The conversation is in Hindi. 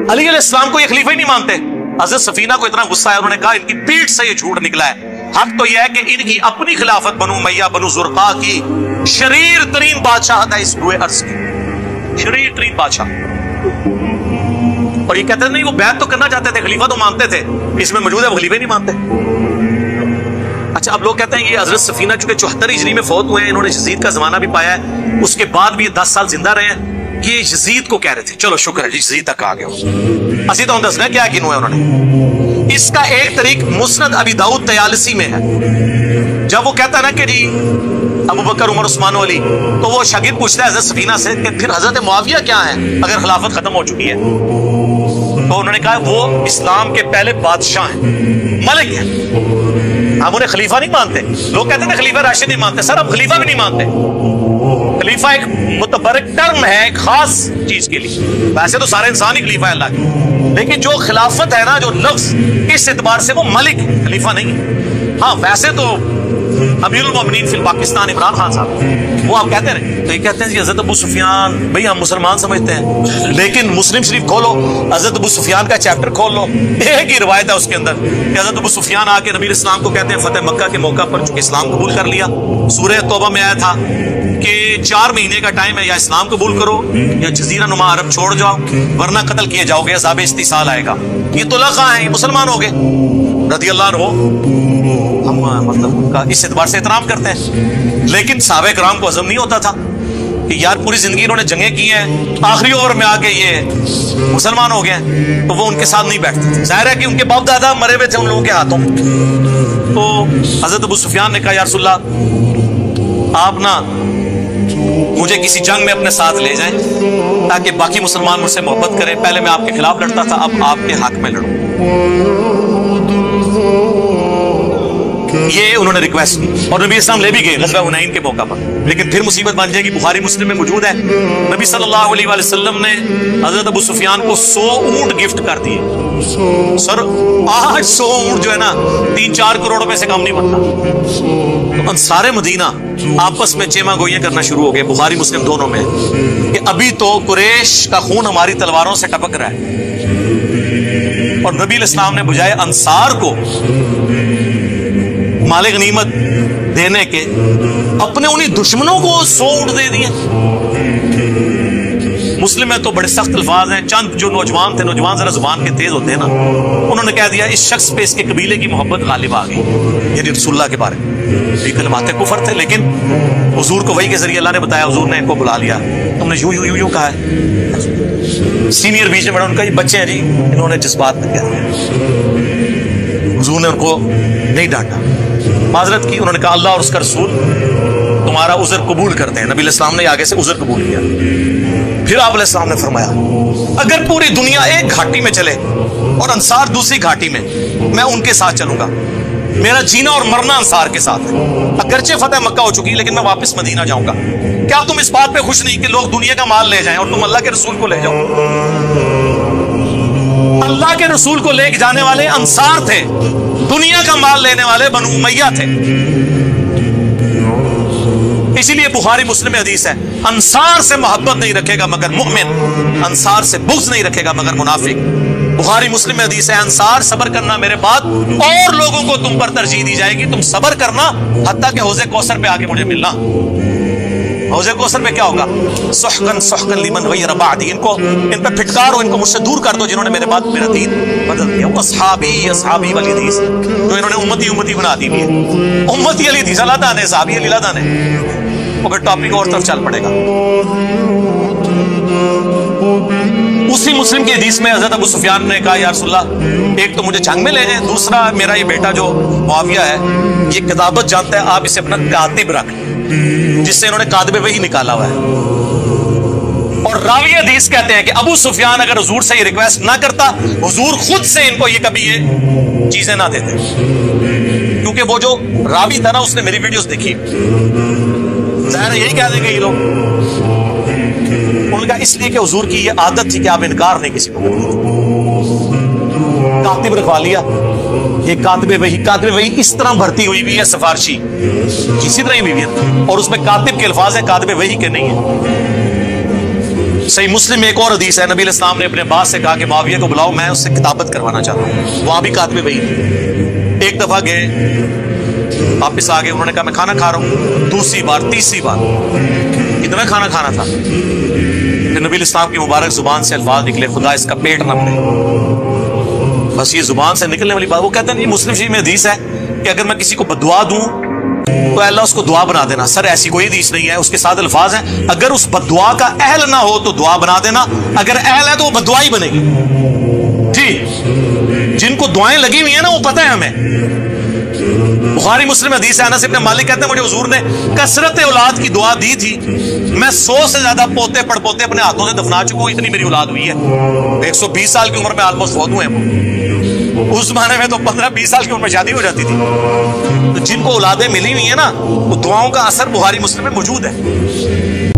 अली अलैहिस्सलाम को ये खलीफा ही नहीं मानते। हज़रत सफीना को इतना गुस्सा है, उन्होंने कहा इनकी पीठ से ये झूठ निकला है। हक तो यह है कि इनकी अपनी खिलाफत बनु उमय्या बनु ज़ुरक़ा की शरीर तरीन बादशाहत है इस दुए अर्ज़ की, शरीर तरीन बादशाह। और ये कहते नहीं वो बैत तो करना चाहते थे, खलीफा तो मानते थे, इसमें मौजूद है वो खलीफे नहीं मानते। अच्छा, अब लोग कहते हैं ये हज़रत सफीना चूंकि 74 हिजरी में फौत हुए हैं, इन्होंने यजीद का जमाना भी पाया है, उसके बाद भी ये 10 साल जिंदा रहे हैं, ये यजीद को कह रहे थे। चलो शुक्र है यजीद तक आ गया। असी तो दसना क्या किनू है उन्होंने। इसका एक तरीक मुस्नद अबी दाऊद तयालसी में है, जब वो कहता है ना कि जी अबू बकर उमर उस्मान अली, तो वो शागिर्द पूछता है हज़रत सफीना से कि फिर हज़रत मुआविया क्या है अगर खिलाफत खत्म हो चुकी है। तो उन्होंने कहा वो इस्लाम के पहले बादशाह हैं, मलिक हैं, हम उन्हें खलीफा नहीं मानते। लोग कहते थे खलीफा राशिद नहीं मानते, सर अब खलीफा भी नहीं मानते। खलीफा एक मुतबरक टर्म है एक खास चीज के लिए, वैसे तो सारे इंसान ही खलीफा है अल्लाह के, लेकिन जो खिलाफत है ना, जो लफ्ज, इस एतबार से वो मलिक है, खलीफा नहीं है। हाँ वैसे तो अमीरुल मोमिनीन फिल पाकिस्तान इमरान खान साहब, वो आप कहते रहे, तो ये कहते हैं जी हज़रत अबू सुफियान, भाई हम मुसलमान समझते हैं, लेकिन मुस्लिम शरीफ खोलो, हज़रत अबू सुफियान का चैप्टर खोल लो, एक ही रिवायत है उसके अंदर कि हज़रत अबू सुफियान आके नबी इस्लाम को कहते हैं फतेह मक्का के मौका पर चूंकि इस्लाम कबूल कर लिया, सूरह तौबा में आया था कि 4 महीने का टाइम है, या इस्लाम कबूल करो या जजीरा नुमा अरब छोड़ जाओ, वरना कत्ल किए जाओगे, अज़ाब इस्तिसाल आएगा। ये तुलक़ा हैं, मुसलमान हो गए रज़ी अल्लाह अन्हु, हम मतलब उनका इस एतबार से एहतराम करते हैं। लेकिन सहाबा किराम को हज़म नहीं होता था कि यार पूरी जिंदगी इन्होंने जंगें की हैं, आखिरी ओवर में आके ये मुसलमान हो गए, तो वो उनके साथ नहीं बैठते थे। जाहिर है कि उनके बाप दादा मरे हुए थे उन लोगों के हाथों। तो हज़रत अबू सुफियान ने कहा या रसूल अल्लाह आप ना मुझे किसी जंग में अपने साथ ले जाएं ताकि बाकी मुसलमान मुझसे मोहब्बत करें। पहले मैं आपके खिलाफ लड़ता था, अब आपके हक में लड़ूं। ये उन्होंने रिक्वेस्ट की और नबी इस्लाम ले भी गए ग़ज़वा हुनैन के मौका पर। लेकिन फिर मुसीबत बन जाएगी, बुखारी मुस्लिम में मौजूद है, नबी सल्लल्लाहु अलैहि वसल्लम ने हज़रत अबू सुफियान को 100 ऊंट गिफ्ट कर दिए। सर आज 100 ऊंट जो है ना 3-4 करोड़ रुपए से कम नहीं बनता। तो अंसारे मदीना आपस में चेमा गोइयां करना शुरू हो गए, बुखारी मुस्लिम दोनों में, कि अभी तो कुरैश का खून हमारी तलवारों से टपक रहा है। और नबी इस्लाम ने बजाय अंसार को माले गनीमत देने के अपने उन्हीं दुश्मनों को 100 ऊंट दे दिए। मुस्लिम में तो बड़े सख्त अल्फाज हैं। चंद जो नौजवान थे, नौजवान जरा जुबान के तेज होते हैं ना, उन्होंने कह दिया इस शख्स पे इसके कबीले की मोहब्बत गालिब आ गई, यानी रसूलुल्लाह के बारे में। ये कलमाते कुफर थे, लेकिन हुजूर को वही के जरिए अल्लाह ने बताया, हुजूर ने इनको बुला लिया, तुमने यूं यूं यूं यूं कहा है। सीनियर बीच में बड़ा उनका ये बच्चे हैं जी, इन्होंने जज्बात में कह दिया। हुजूर ने उनको नहीं डांटा, माजरत की। उन्होंने कहा अल्लाह और उसका रसूल तुम्हारा उज़र कबूल करते हैं। नबी इस्लाम ने आगे से उज़र कबूल किया। फिर आप इस्लाम ने फरमाया अगर पूरी दुनिया एक घाटी में चले और अंसार दूसरी घाटी में, मैं उनके साथ चलूंगा। मेरा जीना और मरना अंसार के साथ है। अगरचे फतेह मक्का हो चुकी, लेकिन मैं वापस मदीना जाऊंगा। क्या तुम इस बात पे खुश नहीं कि लोग दुनिया का माल ले जाएं और तुम अल्लाह के रसूल को ले जाओ? अल्लाह के रसूल को लेके जाने वाले अंसार थे, दुनिया का माल लेने वाले बनु उमय्या थे। इसीलिए बुखारी मुस्लिम में हदीस है, अंसार से मोहब्बत नहीं रखेगा मगर मुमिन, अंसार से बुग़्ज़ नहीं रखेगा मगर मुनाफिक। बुखारी मुस्लिम में हदीस है, अंसार सबर करना मेरे बाद और लोगों को तुम पर तरजीह दी जाएगी, तुम सबर करना हत्ता के हौज़े कौसर पे आके मुझे मिलना। हौज़े कौसर में क्या होगा? सुहकन सुहकन लिमन गय्यर बादी, इनको इन पे फिटकारो, इनको मुझसे दूर कर दो जिन्होंने मेरे बाद मेरा दीन बदल दिया। वो अस्हाबी अस्हाबी वाली हदीस जो इन्होंने उम्मती उम्मती बना दी है, उम्मती अली हदीस अल्लाह ताने, सहाबी अली अल्लाह ताने। और फिर टॉपिक और तरफ चल पड़ेगा। उसी मुस्लिम की हदीस में हज़रत अबू सुफियान ने कहा या रसूलल्लाह एक तो मुझे जंग में ले जाए, दूसरा मेरा ये बेटा जो मुआविया है ये किताबत जानता है, आप इसे अपना कातिब रख, जिससे इन्होंने कातिब वही निकाला हुआ है। और रावी हदीस कहते हैं कि अबू सुफियान अगर हुजूर से ये रिक्वेस्ट ना करता, हुजूर खुद से इनको ये कभी ये चीजें ना देते, क्योंकि वो जो रावी था ना उसने मेरी वीडियोस देखी, ज़ाहिर है यही कह देंगे ये लोग। उनका इसलिए कि हुजूर की ये आदत थी कि आप इनकार नहीं किसी को करते। कातिब रखवा लिया, ये कातिब वही इस तरह भर्ती हुई भी है सिफारशी, इसी तरह ही हुई है, और उसमें कातिब के अल्फाज है, कातिब वही के नहीं है। सही मुस्लिम में एक और हदीस है, नबी इस्लाम ने अपने अब्बास से कहा कि मुआविया को बुलाओ, मैं उससे किताबत करवाना चाहता हूँ। वहां भी कातबे वही थे। एक दफा गए, वापिस आ गए, उन्होंने कहा मैं खाना खा रहा हूँ। दूसरी बार, तीसरी बार, कितना खाना खाना था। फिर नबी इस्लाम की मुबारक जुबान से अल्फाज निकले, खुदा इसका पेट न भरे। बस ये जुबान से निकलने वाली बात। वो कहते हैं ये मुस्लिम शरीफ में हदीस है कि अगर मैं किसी को बदुआ दूं तो अल्लाह उसको दुआ बना देना। सर ऐसी कोई हदीस नहीं है। उसके साथ अल्फाज हैं, अगर उस बदुआ का अहल ना हो तो दुआ बना देना, अगर अहल है तो वो बदुआ ही बनेगी। ठीक, जिनको दुआएं लगी हुई है ना वो पता है हमें। बुखारी मुस्लिम हदीस है, अनस इब्न मालिक कहते हैं मुझे हुजूर ने कसरत औलाद की दुआ दी थी। मैं 100 से ज्यादा पोते पड़पोते अपने हाथों से दफना चुका हूं, इतनी मेरी औलाद हुई है। 120 साल की उम्र में ऑलमोस्ट बहुत हुए हैं। उस जमाने में तो 15-20 साल की उम्र में शादी हो जाती थी। तो जिनको औलादें मिली हुई है ना, वो दुआओं का असर बुखारी मुस्लिम में मौजूद है।